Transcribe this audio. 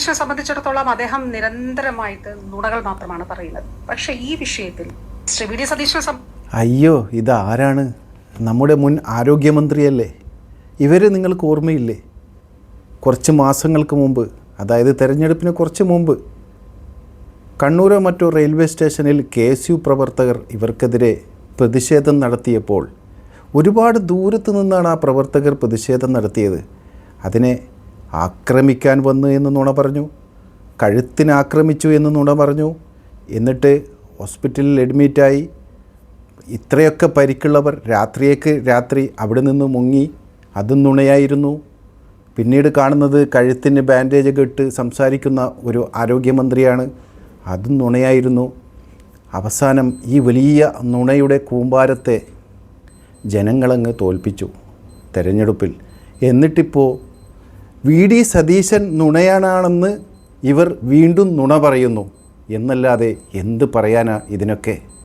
സംബന്ധിച്ചിടത്തോളം അദ്ദേഹം നിരന്തരമായിട്ട് നുണകൾ മാത്രമാണ് പറയുന്നത്. പക്ഷെ ഈ വിഷയത്തിൽ ശ്രീ വി ഡി സതീശനെ അയ്യോ, ഇതാരാണ്? നമ്മുടെ മുൻ ആരോഗ്യമന്ത്രിയല്ലേ. ഇവർ നിങ്ങൾക്ക് ഓർമ്മയില്ലേ? കുറച്ച് മാസങ്ങൾക്ക് മുമ്പ്, അതായത് തെരഞ്ഞെടുപ്പിന് കുറച്ച് മുമ്പ്, കണ്ണൂരോ മറ്റോ റെയിൽവേ സ്റ്റേഷനിൽ KSU പ്രവർത്തകർ ഇവർക്കെതിരെ പ്രതിഷേധം നടത്തിയപ്പോൾ ഒരുപാട് ദൂരത്ത് നിന്നാണ് ആ പ്രവർത്തകർ പ്രതിഷേധം നടത്തിയത്. അതിനെ ആക്രമിക്കാൻ വന്നു എന്ന് നുണ പറഞ്ഞു, കഴുത്തിന് ആക്രമിച്ചു എന്ന് നുണ പറഞ്ഞു, എന്നിട്ട് ഹോസ്പിറ്റലിൽ അഡ്മിറ്റായി. ഇത്രയൊക്കെ പരിക്കുള്ളവർ രാത്രി അവിടെ നിന്ന് മുങ്ങി, അതും നുണയായിരുന്നു. പിന്നീട് കാണുന്നത് കഴുത്തിന് ബാൻഡേജൊക്കെ ഇട്ട് സംസാരിക്കുന്ന ഒരു ആരോഗ്യമന്ത്രിയാണ്, അതും നുണയായിരുന്നു. അവസാനം ഈ വലിയ നുണയുടെ കൂമ്പാരത്തെ ജനങ്ങളങ്ങ് തോൽപ്പിച്ചു തെരഞ്ഞെടുപ്പിൽ. എന്നിട്ടിപ്പോൾ VD സതീശൻ നുണയാണെന്ന് ഇവർ വീണ്ടും നുണ പറയുന്നു എന്നല്ലാതെ എന്ത് പറയാനാ ഇതിനൊക്കെ?